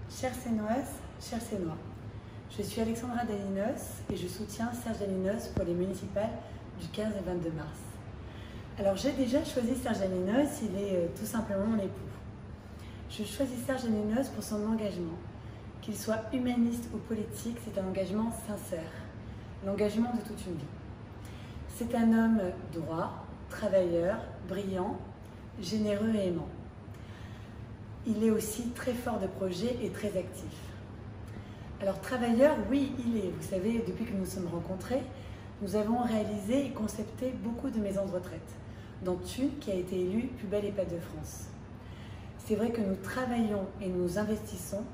Chères Sénoises, chers Sénois, je suis Alexandra Daninos et je soutiens Serge Daninos pour les municipales du 15 et 22 mars. Alors j'ai déjà choisi Serge Daninos, il est tout simplement mon époux. Je choisis Serge Daninos pour son engagement. Qu'il soit humaniste ou politique, c'est un engagement sincère, l'engagement de toute une vie. C'est un homme droit, travailleur, brillant, généreux et aimant. Il est aussi très fort de projet et très actif. Alors travailleur, oui, il est. Vous savez, depuis que nous nous sommes rencontrés, nous avons réalisé et concepté beaucoup de maisons de retraite, dont une qui a été élue plus belle EHPAD de France. C'est vrai que nous travaillons et nous investissons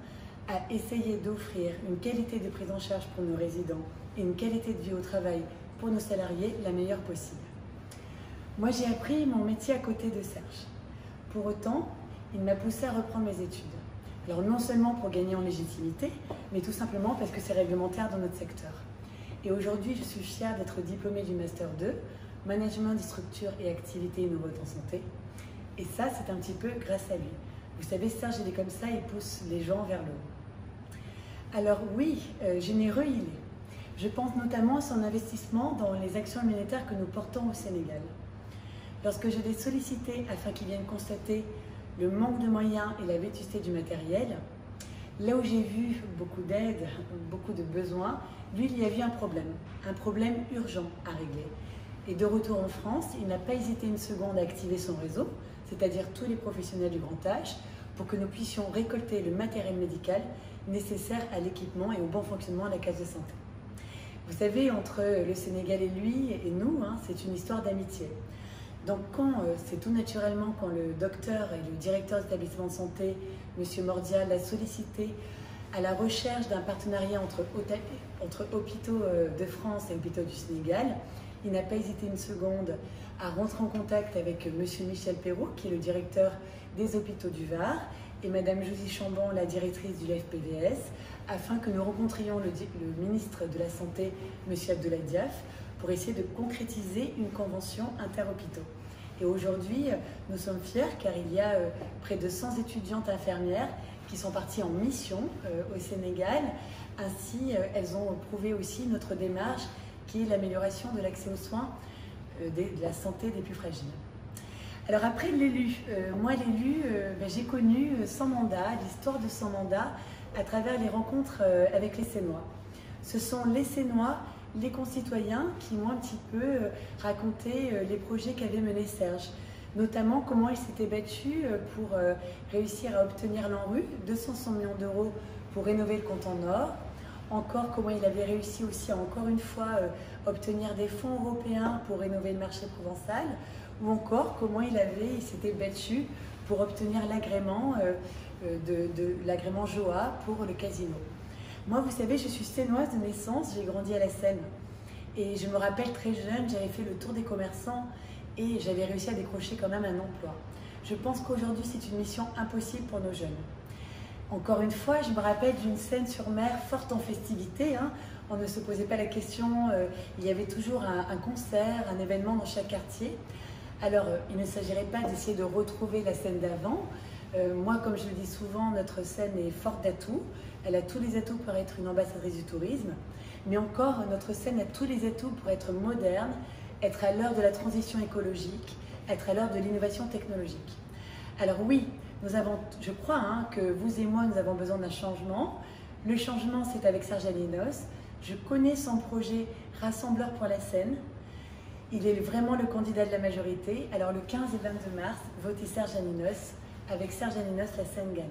à essayer d'offrir une qualité de prise en charge pour nos résidents et une qualité de vie au travail pour nos salariés la meilleure possible. Moi, j'ai appris mon métier à côté de Serge. Pour autant, il m'a poussé à reprendre mes études. Alors non seulement pour gagner en légitimité, mais tout simplement parce que c'est réglementaire dans notre secteur. Et aujourd'hui, je suis fière d'être diplômée du Master 2, Management des structures et activités innovantes en santé. Et ça, c'est un petit peu grâce à lui. Vous savez, Serge, il est comme ça, il pousse les gens vers le haut. Alors oui, généreux il est. Je pense notamment à son investissement dans les actions humanitaires que nous portons au Sénégal. Lorsque je l'ai sollicité afin qu'il vienne constater le manque de moyens et la vétusté du matériel, là où j'ai vu beaucoup d'aide, beaucoup de besoins, lui, il y a vu un problème urgent à régler. Et de retour en France, il n'a pas hésité une seconde à activer son réseau, c'est-à-dire tous les professionnels du grand âge, pour que nous puissions récolter le matériel médical nécessaire à l'équipement et au bon fonctionnement de la case de santé. Vous savez, entre le Sénégal et lui et nous, c'est une histoire d'amitié. Donc c'est tout naturellement quand le docteur et le directeur d'établissement de santé, M. Mordia, l'a sollicité à la recherche d'un partenariat entre hôpitaux de France et hôpitaux du Sénégal, il n'a pas hésité une seconde à rentrer en contact avec M. Michel Perrault, qui est le directeur des hôpitaux du Var, et Mme Josie Chambon, la directrice du FPVS, afin que nous rencontrions le ministre de la Santé, M. Abdoulaye Diaf, pour essayer de concrétiser une convention interhôpitaux. Et aujourd'hui, nous sommes fiers car il y a près de 100 étudiantes infirmières qui sont parties en mission au Sénégal. Ainsi, elles ont prouvé aussi notre démarche qui est l'amélioration de l'accès aux soins de la santé des plus fragiles. Alors après l'élu, moi l'élu, j'ai connu son mandat, l'histoire de son mandat à travers les rencontres avec les Sénois. Ce sont les Sénois, les concitoyens qui m'ont un petit peu raconté les projets qu'avait mené Serge, notamment comment il s'était battu pour réussir à obtenir l'ANRU, 200 millions d'euros pour rénover le canton Nord, encore comment il avait réussi aussi à encore une fois obtenir des fonds européens pour rénover le marché provençal, ou encore comment il s'était battu pour obtenir l'agrément l'agrément JOA pour le casino. Moi, vous savez, je suis sénoise de naissance, j'ai grandi à la Seine. Et je me rappelle très jeune, j'avais fait le tour des commerçants et j'avais réussi à décrocher quand même un emploi. Je pense qu'aujourd'hui, c'est une mission impossible pour nos jeunes. Encore une fois, je me rappelle d'une Seine-sur-Mer forte en festivité. On ne se posait pas la question, il y avait toujours un concert, un événement dans chaque quartier. Alors, il ne s'agirait pas d'essayer de retrouver la Seine d'avant. Moi, comme je le dis souvent, notre Seine est forte d'atouts. Elle a tous les atouts pour être une ambassadrice du tourisme. Mais encore, notre Seine a tous les atouts pour être moderne, être à l'heure de la transition écologique, être à l'heure de l'innovation technologique. Alors oui, je crois que vous et moi, nous avons besoin d'un changement. Le changement, c'est avec Serge Daninos. Je connais son projet Rassembleur pour la Seine. Il est vraiment le candidat de la majorité. Alors le 15 et 22 mars, votez Serge Daninos. Avec Serge Daninos, la Seine gagne.